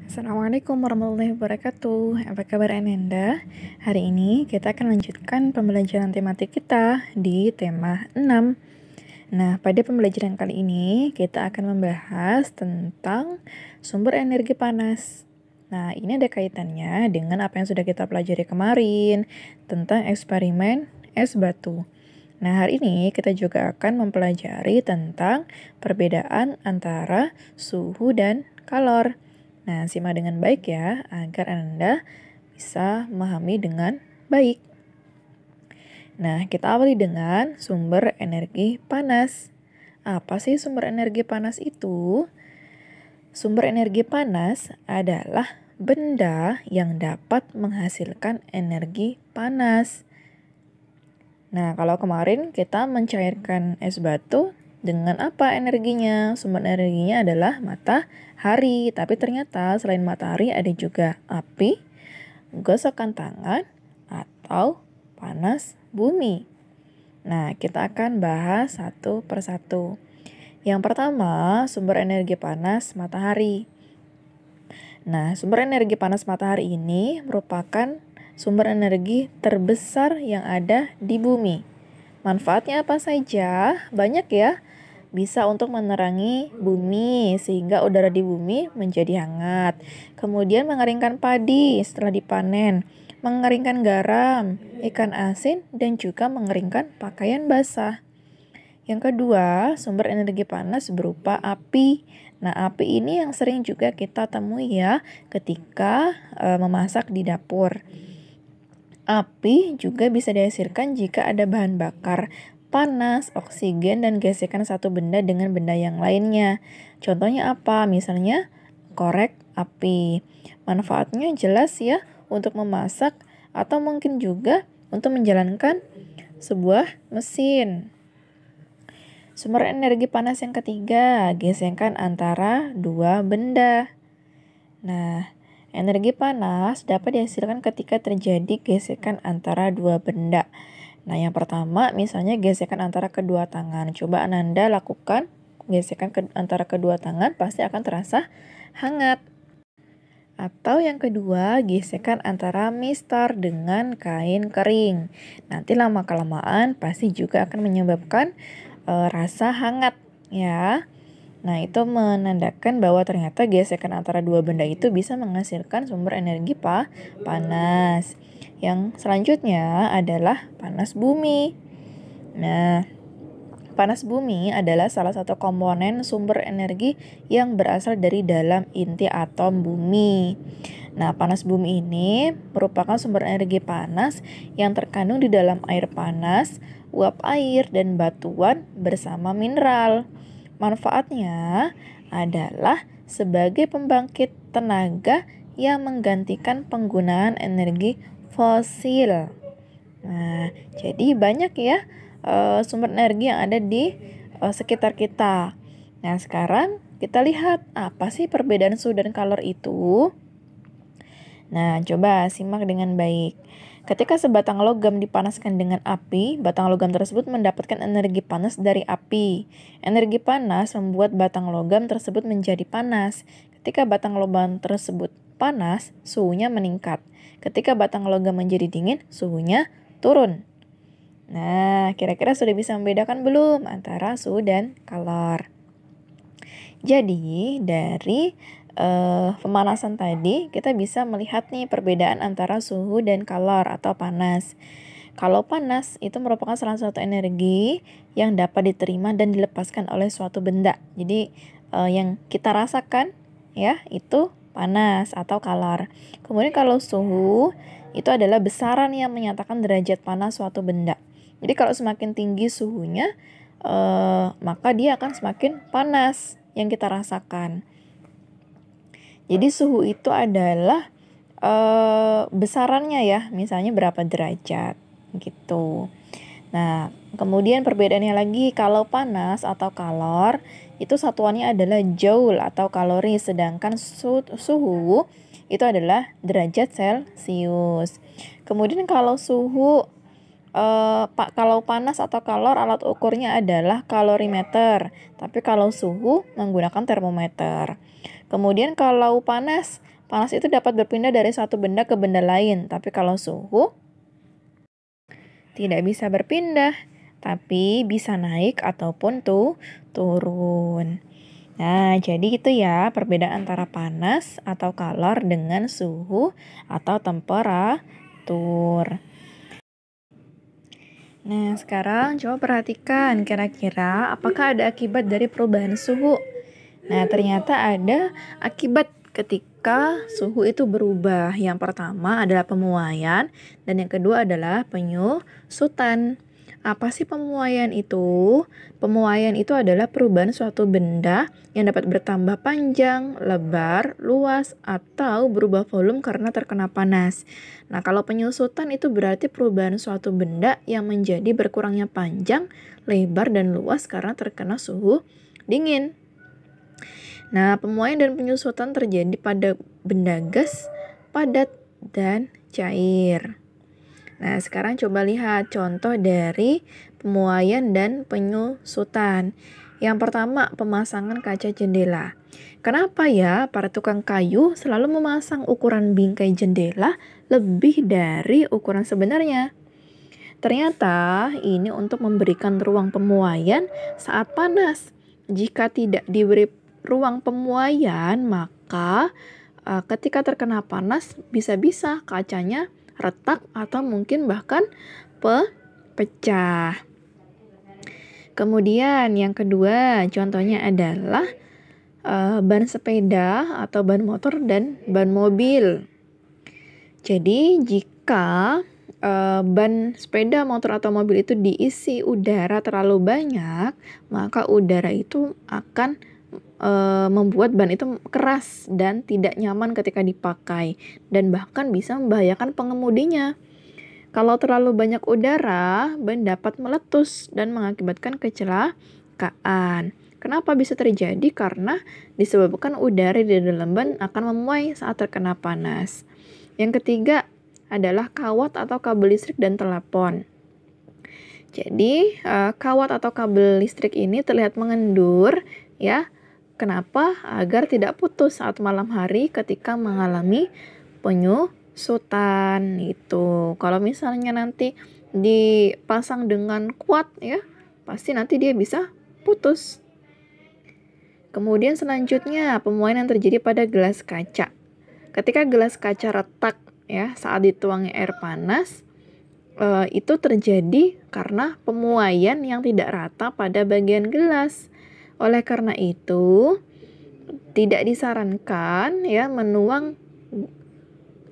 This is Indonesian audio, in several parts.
Assalamualaikum warahmatullahi wabarakatuh. Apa kabar Ananda? Hari ini kita akan lanjutkan pembelajaran tematik kita di tema 6. Nah, pada pembelajaran kali ini kita akan membahas tentang sumber energi panas. Nah, ini ada kaitannya dengan apa yang sudah kita pelajari kemarin tentang eksperimen es batu. Nah, hari ini kita juga akan mempelajari tentang perbedaan antara suhu dan kalor. Nah, simak dengan baik ya, agar Anda bisa memahami dengan baik. Nah, kita awali dengan sumber energi panas. Apa sih sumber energi panas itu? Sumber energi panas adalah benda yang dapat menghasilkan energi panas. Nah, kalau kemarin kita mencairkan es batu, dengan apa energinya? Sumber energinya adalah matahari. Tapi ternyata selain matahari ada juga api, gosokan tangan, atau panas bumi. Nah, kita akan bahas satu persatu. Yang pertama, sumber energi panas matahari. Nah, sumber energi panas matahari ini merupakan sumber energi terbesar yang ada di bumi. Manfaatnya apa saja? Banyak ya. Bisa untuk menerangi bumi sehingga udara di bumi menjadi hangat. Kemudian mengeringkan padi setelah dipanen, mengeringkan garam, ikan asin, dan juga mengeringkan pakaian basah. Yang kedua, sumber energi panas berupa api. Nah, api ini yang sering juga kita temui ya ketika memasak di dapur. Api juga bisa dihasilkan jika ada bahan bakar panas, oksigen, dan gesekan satu benda dengan benda yang lainnya. Contohnya apa? Misalnya korek api. Manfaatnya jelas ya untuk memasak atau mungkin juga untuk menjalankan sebuah mesin. Sumber energi panas yang ketiga, gesekan antara dua benda. Nah, energi panas dapat dihasilkan ketika terjadi gesekan antara dua benda. Nah, yang pertama misalnya gesekan antara kedua tangan. Coba Ananda lakukan gesekan antara kedua tangan, pasti akan terasa hangat. Atau yang kedua, gesekan antara mistar dengan kain kering. Nanti lama-kelamaan pasti juga akan menyebabkan rasa hangat ya. Nah, itu menandakan bahwa ternyata gesekan antara dua benda itu bisa menghasilkan sumber energi panas. Yang selanjutnya adalah panas bumi. Nah, panas bumi adalah salah satu komponen sumber energi yang berasal dari dalam inti atom bumi. Nah, panas bumi ini merupakan sumber energi panas yang terkandung di dalam air panas, uap air, dan batuan bersama mineral. Manfaatnya adalah sebagai pembangkit tenaga yang menggantikan penggunaan energi fosil. Nah, jadi banyak ya sumber energi yang ada di sekitar kita. Nah, sekarang kita lihat apa sih perbedaan suhu dan kalor itu. Nah, coba simak dengan baik. Ketika sebatang logam dipanaskan dengan api, batang logam tersebut mendapatkan energi panas dari api. Energi panas membuat batang logam tersebut menjadi panas. Ketika batang logam tersebut panas, suhunya meningkat. Ketika batang logam menjadi dingin, suhunya turun. Nah, kira-kira sudah bisa membedakan belum antara suhu dan kalor? Jadi, dari pemanasan tadi, kita bisa melihat nih perbedaan antara suhu dan kalor atau panas. Kalau panas itu merupakan salah satu energi yang dapat diterima dan dilepaskan oleh suatu benda. Jadi yang kita rasakan ya itu panas atau kalor. Kemudian kalau suhu itu adalah besaran yang menyatakan derajat panas suatu benda. Jadi kalau semakin tinggi suhunya maka dia akan semakin panas yang kita rasakan. Jadi suhu itu adalah besarannya ya, misalnya berapa derajat gitu. Nah, kemudian perbedaannya lagi kalau panas atau kalor itu satuannya adalah joule atau kalori, sedangkan suhu itu adalah derajat Celcius. Kemudian kalau suhu kalau panas atau kalor alat ukurnya adalah kalorimeter, tapi kalau suhu menggunakan termometer. Kemudian kalau panas itu dapat berpindah dari satu benda ke benda lain, tapi kalau suhu tidak bisa berpindah, tapi bisa naik ataupun turun. Nah, jadi itu ya perbedaan antara panas atau kalor dengan suhu atau temperatur. Nah, sekarang coba perhatikan kira-kira apakah ada akibat dari perubahan suhu. Nah, ternyata ada akibat ketika suhu itu berubah. Yang pertama adalah pemuaian dan yang kedua adalah penyusutan. Apa sih pemuaian itu? Pemuaian itu adalah perubahan suatu benda yang dapat bertambah panjang, lebar, luas, atau berubah volume karena terkena panas. Nah, kalau penyusutan itu berarti perubahan suatu benda yang menjadi berkurangnya panjang, lebar, dan luas karena terkena suhu dingin. Nah, pemuaian dan penyusutan terjadi pada benda gas, padat, dan cair. Nah, sekarang coba lihat contoh dari pemuaian dan penyusutan. Yang pertama, pemasangan kaca jendela. Kenapa ya para tukang kayu selalu memasang ukuran bingkai jendela lebih dari ukuran sebenarnya? Ternyata ini untuk memberikan ruang pemuaian saat panas. Jika tidak diberi ruang pemuaian, maka ketika terkena panas bisa-bisa kacanya retak atau mungkin bahkan pecah. Kemudian yang kedua contohnya adalah ban sepeda atau ban motor dan ban mobil. Jadi jika ban sepeda, motor atau mobil itu diisi udara terlalu banyak, maka udara itu akan membuat ban itu keras dan tidak nyaman ketika dipakai dan bahkan bisa membahayakan pengemudinya. Kalau terlalu banyak udara, ban dapat meletus dan mengakibatkan kecelakaan. Kenapa bisa terjadi? Karena disebabkan udara di dalam ban akan memuai saat terkena panas. Yang ketiga adalah kawat atau kabel listrik dan telepon. Jadi, kawat atau kabel listrik ini terlihat mengendur, ya. Kenapa? Agar tidak putus saat malam hari ketika mengalami penyusutan itu. Kalau misalnya nanti dipasang dengan kuat ya, pasti nanti dia bisa putus. Kemudian selanjutnya pemuaian yang terjadi pada gelas kaca. Ketika gelas kaca retak ya saat dituangi air panas, itu terjadi karena pemuaian yang tidak rata pada bagian gelas. Oleh karena itu, tidak disarankan ya menuang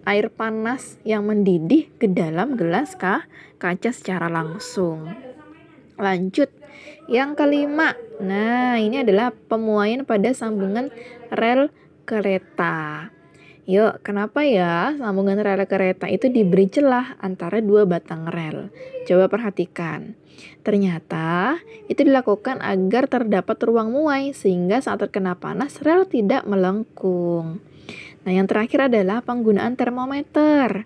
air panas yang mendidih ke dalam gelas kaca secara langsung. Lanjut, yang kelima. Nah, ini adalah pemuaian pada sambungan rel kereta. Yuk, kenapa ya sambungan rel kereta itu diberi celah antara dua batang rel? Coba perhatikan. Ternyata itu dilakukan agar terdapat ruang muai sehingga saat terkena panas rel tidak melengkung. Nah, yang terakhir adalah penggunaan termometer.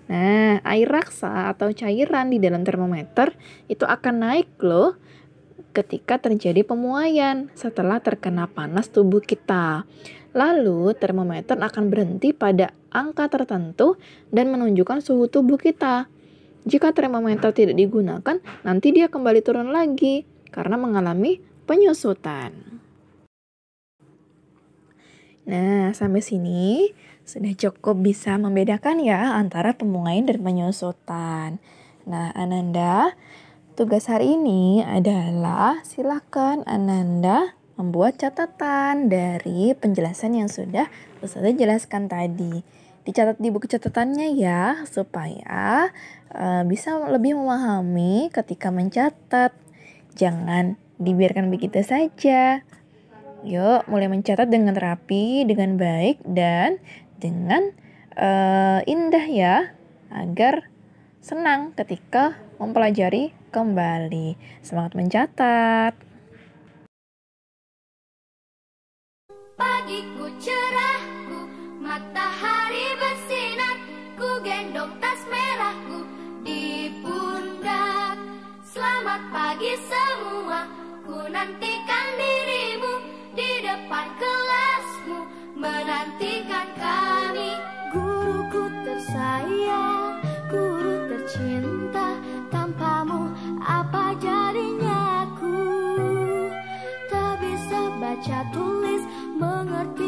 Nah, air raksa atau cairan di dalam termometer itu akan naik loh ketika terjadi pemuaian setelah terkena panas tubuh kita. Lalu termometer akan berhenti pada angka tertentu dan menunjukkan suhu tubuh kita. Jika termometer tidak digunakan, nanti dia kembali turun lagi karena mengalami penyusutan. Nah, sampai sini sudah cukup bisa membedakan ya antara pemuaian dan penyusutan. Nah, Ananda, tugas hari ini adalah silakan Ananda membuat catatan dari penjelasan yang sudah Ustazah jelaskan tadi. Dicatat di buku catatannya ya, supaya bisa lebih memahami ketika mencatat. Jangan dibiarkan begitu saja. Yuk, mulai mencatat dengan rapi, dengan baik, dan dengan indah ya, agar senang ketika mempelajari kembali. Semangat mencatat! Pagiku cerahku, matahari bersinar, ku gendong tas merahku di pundak. Selamat pagi semua, ku nantikan dirimu di depan kelasmu, menantikan kami. Guruku tersayang, guru tercinta, tanpamu apa jadinya aku? Tak bisa baca tulis, mengerti